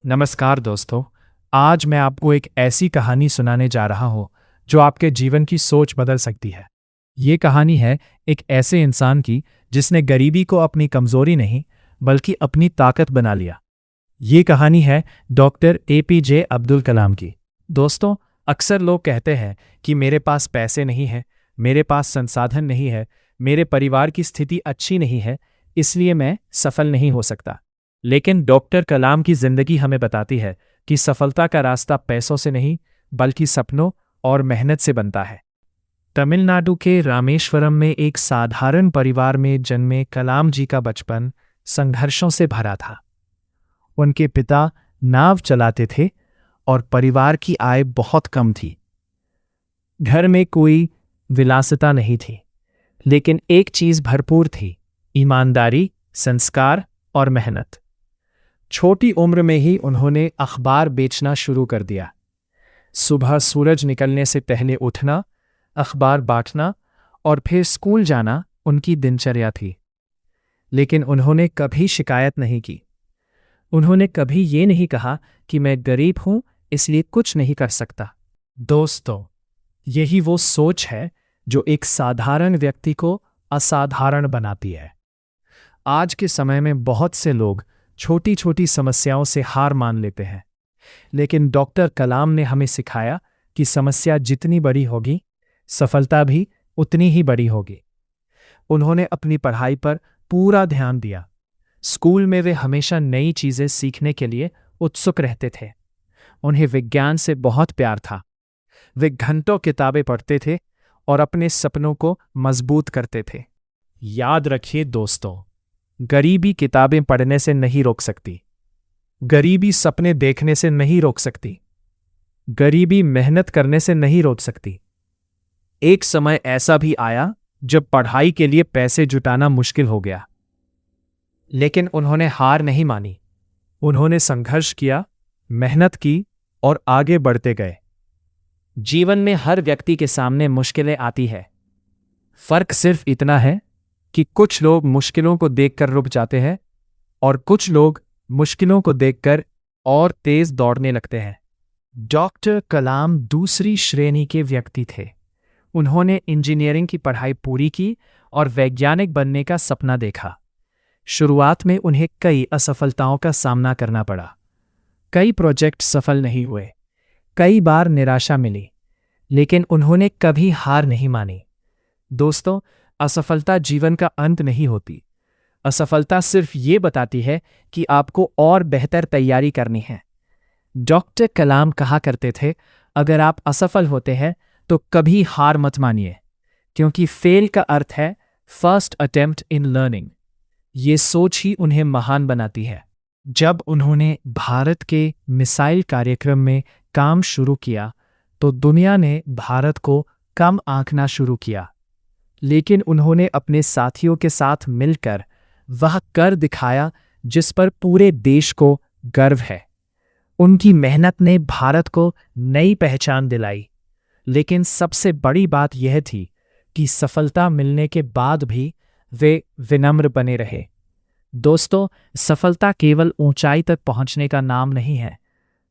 नमस्कार दोस्तों। आज मैं आपको एक ऐसी कहानी सुनाने जा रहा हूँ जो आपके जीवन की सोच बदल सकती है। ये कहानी है एक ऐसे इंसान की जिसने गरीबी को अपनी कमजोरी नहीं बल्कि अपनी ताकत बना लिया। ये कहानी है डॉक्टर एपीजे अब्दुल कलाम की। दोस्तों, अक्सर लोग कहते हैं कि मेरे पास पैसे नहीं है, मेरे पास संसाधन नहीं है, मेरे परिवार की स्थिति अच्छी नहीं है, इसलिए मैं सफल नहीं हो सकता। लेकिन डॉक्टर कलाम की जिंदगी हमें बताती है कि सफलता का रास्ता पैसों से नहीं बल्कि सपनों और मेहनत से बनता है। तमिलनाडु के रामेश्वरम में एक साधारण परिवार में जन्मे कलाम जी का बचपन संघर्षों से भरा था। उनके पिता नाव चलाते थे और परिवार की आय बहुत कम थी। घर में कोई विलासिता नहीं थी, लेकिन एक चीज भरपूर थी: ईमानदारी, संस्कार और मेहनत। छोटी उम्र में ही उन्होंने अखबार बेचना शुरू कर दिया। सुबह सूरज निकलने से पहले उठना, अखबार बांटना और फिर स्कूल जाना उनकी दिनचर्या थी। लेकिन उन्होंने कभी शिकायत नहीं की। उन्होंने कभी ये नहीं कहा कि मैं गरीब हूं इसलिए कुछ नहीं कर सकता। दोस्तों, यही वो सोच है जो एक साधारण व्यक्ति को असाधारण बनाती है। आज के समय में बहुत से लोग छोटी छोटी समस्याओं से हार मान लेते हैं, लेकिन डॉक्टर कलाम ने हमें सिखाया कि समस्या जितनी बड़ी होगी, सफलता भी उतनी ही बड़ी होगी। उन्होंने अपनी पढ़ाई पर पूरा ध्यान दिया। स्कूल में वे हमेशा नई चीजें सीखने के लिए उत्सुक रहते थे। उन्हें विज्ञान से बहुत प्यार था। वे घंटों किताबें पढ़ते थे और अपने सपनों को मजबूत करते थे। याद रखिए दोस्तों, गरीबी किताबें पढ़ने से नहीं रोक सकती, गरीबी सपने देखने से नहीं रोक सकती, गरीबी मेहनत करने से नहीं रोक सकती। एक समय ऐसा भी आया जब पढ़ाई के लिए पैसे जुटाना मुश्किल हो गया, लेकिन उन्होंने हार नहीं मानी। उन्होंने संघर्ष किया, मेहनत की और आगे बढ़ते गए। जीवन में हर व्यक्ति के सामने मुश्किलें आती है। फर्क सिर्फ इतना है कि कुछ लोग मुश्किलों को देखकर रुक जाते हैं और कुछ लोग मुश्किलों को देखकर और तेज दौड़ने लगते हैं। डॉक्टर कलाम दूसरी श्रेणी के व्यक्ति थे। उन्होंने इंजीनियरिंग की पढ़ाई पूरी की और वैज्ञानिक बनने का सपना देखा। शुरुआत में उन्हें कई असफलताओं का सामना करना पड़ा। कई प्रोजेक्ट सफल नहीं हुए, कई बार निराशा मिली, लेकिन उन्होंने कभी हार नहीं मानी। दोस्तों, असफलता जीवन का अंत नहीं होती। असफलता सिर्फ ये बताती है कि आपको और बेहतर तैयारी करनी है। डॉक्टर कलाम कहा करते थे, अगर आप असफल होते हैं तो कभी हार मत मानिए, क्योंकि फेल का अर्थ है फर्स्ट अटेम्प्ट इन लर्निंग। ये सोच ही उन्हें महान बनाती है। जब उन्होंने भारत के मिसाइल कार्यक्रम में काम शुरू किया तो दुनिया ने भारत को कम आंकना शुरू किया, लेकिन उन्होंने अपने साथियों के साथ मिलकर वह कर दिखाया जिस पर पूरे देश को गर्व है। उनकी मेहनत ने भारत को नई पहचान दिलाई, लेकिन सबसे बड़ी बात यह थी कि सफलता मिलने के बाद भी वे विनम्र बने रहे। दोस्तों, सफलता केवल ऊंचाई तक पहुंचने का नाम नहीं है।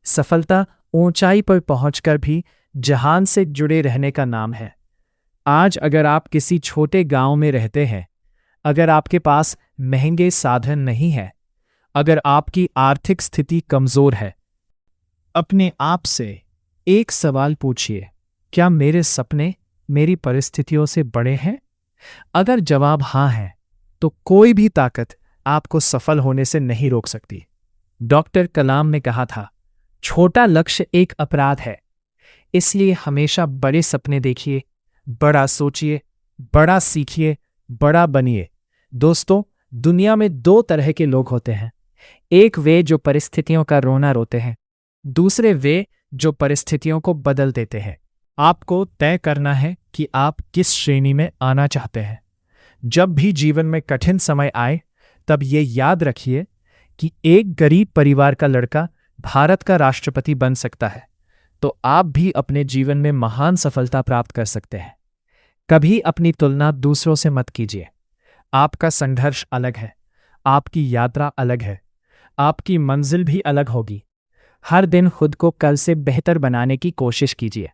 सफलता ऊंचाई पर पहुंचकर भी जहान से जुड़े रहने का नाम है। आज अगर आप किसी छोटे गांव में रहते हैं, अगर आपके पास महंगे साधन नहीं है, अगर आपकी आर्थिक स्थिति कमजोर है, अपने आप से एक सवाल पूछिए, क्या मेरे सपने मेरी परिस्थितियों से बड़े हैं? अगर जवाब हाँ है, तो कोई भी ताकत आपको सफल होने से नहीं रोक सकती। डॉक्टर कलाम ने कहा था, छोटा लक्ष्य एक अपराध है, इसलिए हमेशा बड़े सपने देखिए, बड़ा सोचिए, बड़ा सीखिए, बड़ा बनिए। दोस्तों, दुनिया में दो तरह के लोग होते हैं। एक वे जो परिस्थितियों का रोना रोते हैं, दूसरे वे जो परिस्थितियों को बदल देते हैं। आपको तय करना है कि आप किस श्रेणी में आना चाहते हैं। जब भी जीवन में कठिन समय आए, तब ये याद रखिए कि एक गरीब परिवार का लड़का भारत का राष्ट्रपति बन सकता है, तो आप भी अपने जीवन में महान सफलता प्राप्त कर सकते हैं। कभी अपनी तुलना दूसरों से मत कीजिए। आपका संघर्ष अलग है, आपकी यात्रा अलग है, आपकी मंजिल भी अलग होगी, हर दिन खुद को कल से बेहतर बनाने की कोशिश कीजिए।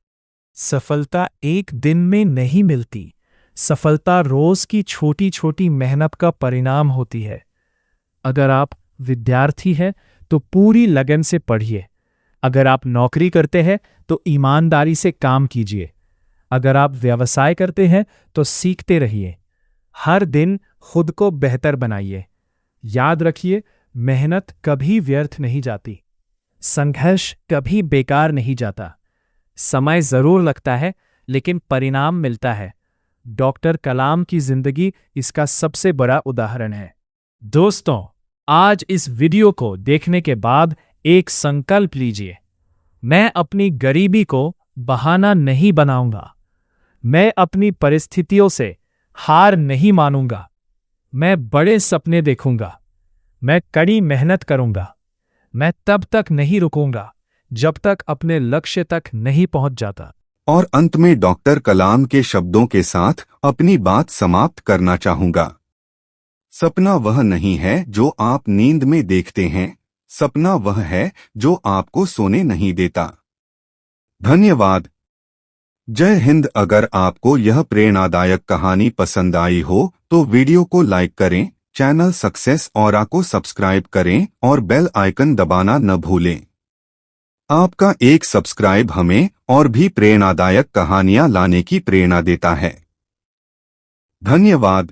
सफलता एक दिन में नहीं मिलती। सफलता रोज की छोटी छोटी मेहनत का परिणाम होती है। अगर आप विद्यार्थी हैं तो पूरी लगन से पढ़िए। अगर आप नौकरी करते हैं तो ईमानदारी से काम कीजिए। अगर आप व्यवसाय करते हैं तो सीखते रहिए। हर दिन खुद को बेहतर बनाइए। याद रखिए, मेहनत कभी व्यर्थ नहीं जाती। संघर्ष कभी बेकार नहीं जाता। समय जरूर लगता है, लेकिन परिणाम मिलता है। डॉक्टर कलाम की जिंदगी इसका सबसे बड़ा उदाहरण है। दोस्तों, आज इस वीडियो को देखने के बाद एक संकल्प लीजिए। मैं अपनी गरीबी को बहाना नहीं बनाऊंगा। मैं अपनी परिस्थितियों से हार नहीं मानूंगा। मैं बड़े सपने देखूंगा। मैं कड़ी मेहनत करूंगा। मैं तब तक नहीं रुकूंगा जब तक अपने लक्ष्य तक नहीं पहुंच जाता। और अंत में डॉक्टर कलाम के शब्दों के साथ अपनी बात समाप्त करना चाहूंगा। सपना वह नहीं है जो आप नींद में देखते हैं, सपना वह है जो आपको सोने नहीं देता। धन्यवाद। जय हिंद। अगर आपको यह प्रेरणादायक कहानी पसंद आई हो तो वीडियो को लाइक करें, चैनल सक्सेस ऑरा को सब्सक्राइब करें और बेल आइकन दबाना न भूलें। आपका एक सब्सक्राइब हमें और भी प्रेरणादायक कहानियां लाने की प्रेरणा देता है। धन्यवाद।